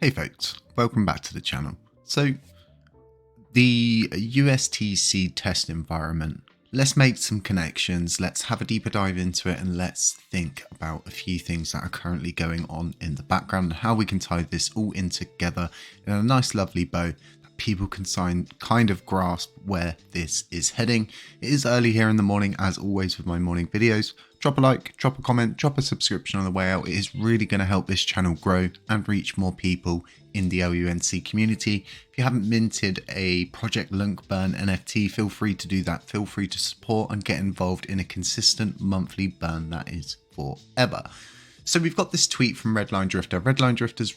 Hey folks, welcome back to the channel. So the USTC test environment, let's make some connections, let's have a deeper dive into it, and let's think about a few things that are currently going on in the background and how we can tie this all in together in a nice lovely bow that people can kind of grasp where this is heading. It is early here in the morning, as always with my morning videos. Drop a like, drop a comment, drop a subscription on the way out. It is really going to help this channel grow and reach more people in the LUNC community. If you haven't minted a Project Lunc burn NFT, feel free to do that. Feel free to support and get involved in a consistent monthly burn that is forever. So we've got this tweet from Redline Drifter. Redline Drifter's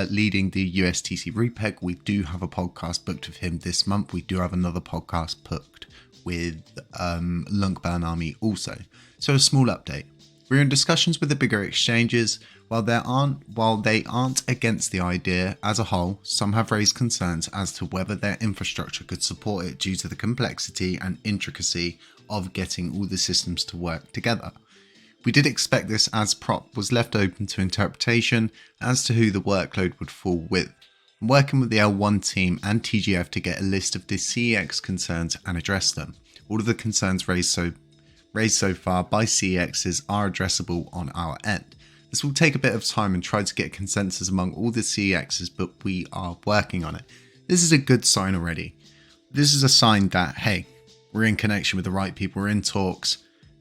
leading the USTC repeg. We do have a podcast booked with him this month. We do have another podcast booked with Lunc Burn Army also. So a small update. We're in discussions with the bigger exchanges. While they aren't against the idea as a whole, some have raised concerns as to whether their infrastructure could support it due to the complexity and intricacy of getting all the systems to work together. We did expect this, as prop was left open to interpretation as to who the workload would fall with. I'm working with the L1 team and TGF to get a list of the CEX concerns and address them. All of the concerns raised so far by CEXs are addressable on our end. This will take a bit of time and try to get consensus among all the CEXs, but we are working on it. This is a good sign already. This is a sign that, hey, we're in connection with the right people, we're in talks,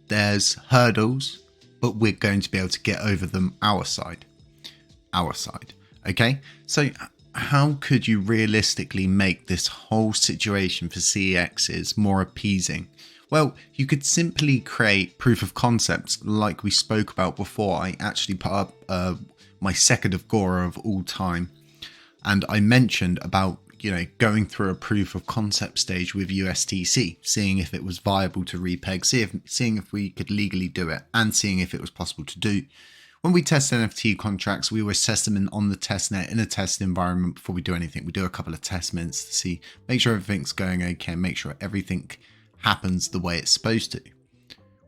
there's hurdles, but we're going to be able to get over them our side. Okay? So how could you realistically make this whole situation for CEXs more appeasing? Well, you could simply create proof of concepts like we spoke about before. I actually put up my second of Gora of all time, and I mentioned about going through a proof of concept stage with USTC, seeing if it was viable to repeg, seeing if we could legally do it, and seeing if it was possible to do. When we test NFT contracts, we always test them on the testnet in a test environment before we do anything. We do a couple of test mints to see, make sure everything's going okay, make sure everything happens the way it's supposed to.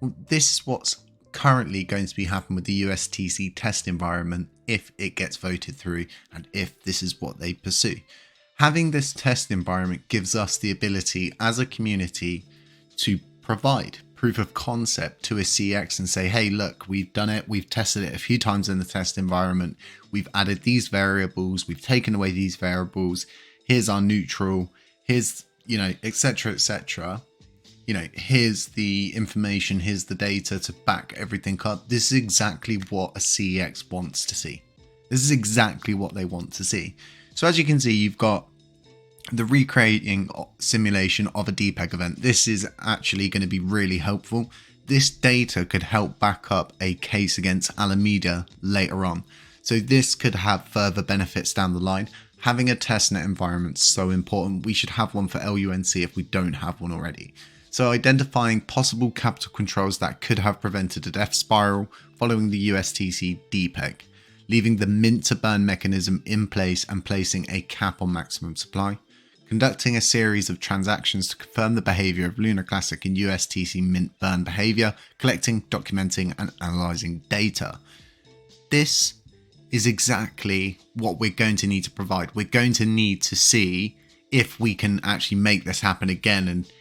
Well, this is what's currently going to be happening with the USTC test environment if it gets voted through and if this is what they pursue. Having this test environment gives us the ability as a community to provide proof of concept to a CX and say, hey, look, we've done it. We've tested it a few times in the test environment. We've added these variables. We've taken away these variables. Here's our neutral. Here's, etc., etc. Here's the information, here's the data to back everything up. This is exactly what a CEX wants to see. This is exactly what they want to see. So as you can see, you've got the recreating simulation of a DPEG event. This is actually going to be really helpful. This data could help back up a case against Alameda later on. So this could have further benefits down the line. Having a testnet environment is so important. We should have one for LUNC if we don't have one already. So identifying possible capital controls that could have prevented a death spiral following the USTC DPEG, leaving the mint to burn mechanism in place and placing a cap on maximum supply, conducting a series of transactions to confirm the behavior of Lunar Classic and USTC mint burn behavior, collecting, documenting and analyzing data. This is exactly what we're going to need to provide. We're going to need to see if we can actually make this happen again, and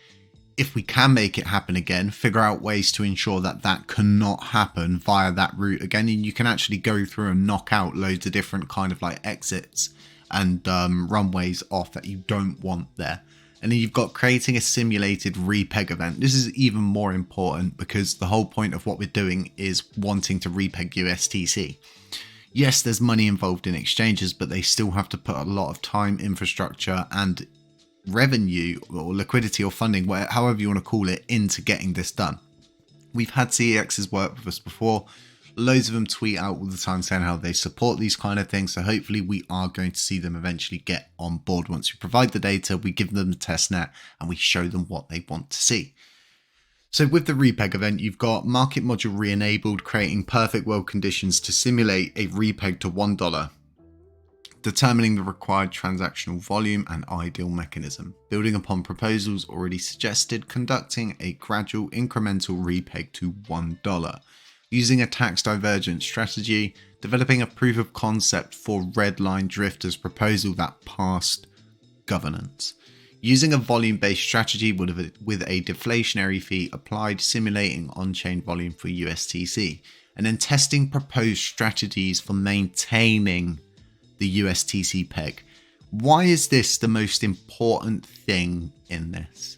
if we can make it happen again, figure out ways to ensure that that cannot happen via that route again. And you can actually go through and knock out loads of different kind of like exits and runways off that you don't want there. And then you've got creating a simulated repeg event. This is even more important because the whole point of what we're doing is wanting to repeg USTC. Yes, there's money involved in exchanges, but they still have to put a lot of time, infrastructure and revenue or liquidity or funding, however you want to call it, into getting this done. We've had CEXs work with us before. Loads of them tweet out all the time saying how they support these kind of things. So hopefully we are going to see them eventually get on board. Once we provide the data, we give them the testnet and we show them what they want to see. So with the repeg event, you've got market module re-enabled, creating perfect world conditions to simulate a repeg to $1. Determining the required transactional volume and ideal mechanism, building upon proposals already suggested, conducting a gradual incremental repeg to $1. using a tax divergent strategy, developing a proof of concept for red line drifter's proposal that passed governance, using a volume-based strategy with a deflationary fee applied simulating on-chain volume for USTC, and then testing proposed strategies for maintaining the USTC peg. Why is this the most important thing in this?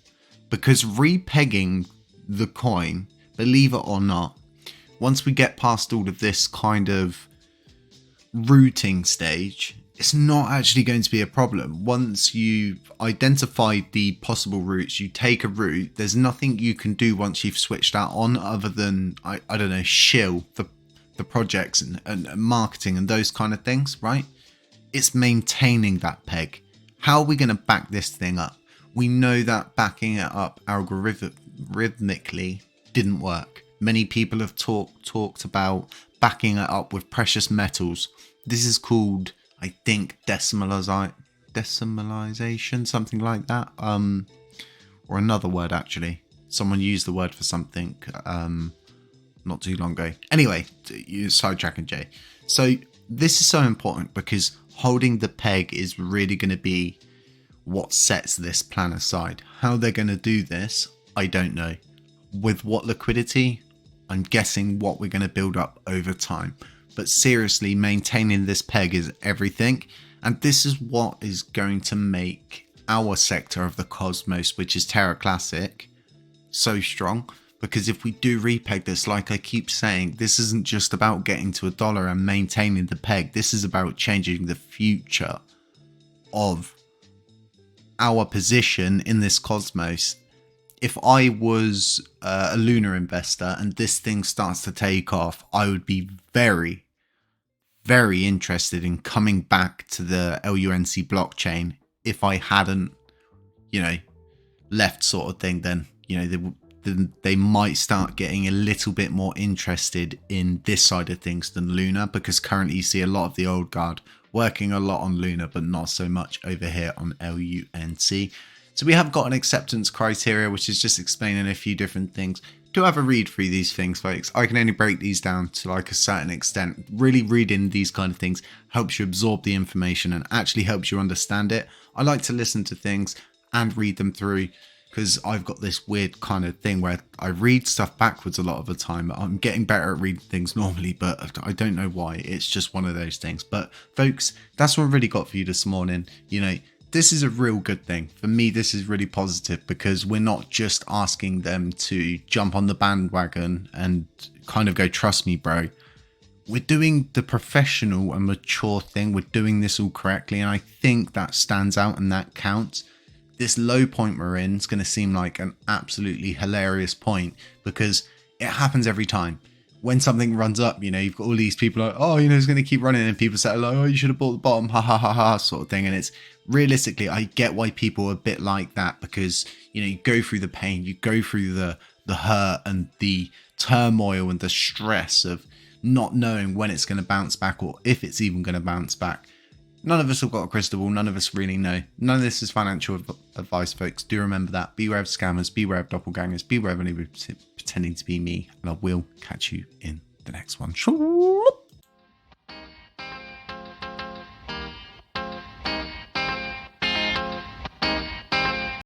Because repegging the coin, believe it or not, once we get past all of this kind of routing stage, it's not actually going to be a problem. Once you've identified the possible routes, you take a route, there's nothing you can do once you've switched that on other than, I don't know, shill the projects and marketing and those kind of things, right? It's maintaining that peg. How are we going to back this thing up? We know that backing it up algorithmically didn't work. Many people have talked about backing it up with precious metals. This is called, I think, decimalization, something like that. Or another word, actually. Someone used the word for something not too long ago. Anyway, you sidetracking Jay. So this is so important because holding the peg is really going to be what sets this plan aside. How they're going to do this, I don't know. With what liquidity? I'm guessing what we're going to build up over time. But seriously, maintaining this peg is everything. And this is what is going to make our sector of the cosmos, which is Terra Classic, so strong. Because if we do repeg this, like I keep saying, this isn't just about getting to $1 and maintaining the peg. This is about changing the future of our position in this cosmos. If I was a Luna investor and this thing starts to take off, I would be very, very interested in coming back to the LUNC blockchain. If I hadn't, left sort of thing, then, they might start getting a little bit more interested in this side of things than Luna, because currently you see a lot of the old guard working a lot on Luna, but not so much over here on LUNC. So we have got an acceptance criteria, which is just explaining a few different things. Do have a read through these things, folks. I can only break these down to like a certain extent. Really reading these kind of things helps you absorb the information and actually helps you understand it. I like to listen to things and read them through because I've got this weird kind of thing where I read stuff backwards a lot of the time. I'm getting better at reading things normally, but I don't know why. It's just one of those things. But folks, that's what I've really got for you this morning. This is a real good thing. For me, this is really positive because we're not just asking them to jump on the bandwagon and kind of go, trust me, bro. We're doing the professional and mature thing. We're doing this all correctly. And I think that stands out and that counts. This low point we're in is going to seem like an absolutely hilarious point because it happens every time. When something runs up, you've got all these people like, oh, it's going to keep running. And people say, like, oh, you should have bought the bottom, ha, ha, ha, ha, sort of thing. And it's realistically, I get why people are a bit like that because, you go through the pain, you go through the hurt and the turmoil and the stress of not knowing when it's going to bounce back or if it's even going to bounce back. None of us have got a crystal ball. None of us really know. None of this is financial advice, folks. Do remember that. Beware of scammers. Beware of doppelgangers. Beware of anyone pretending to be me. And I will catch you in the next one.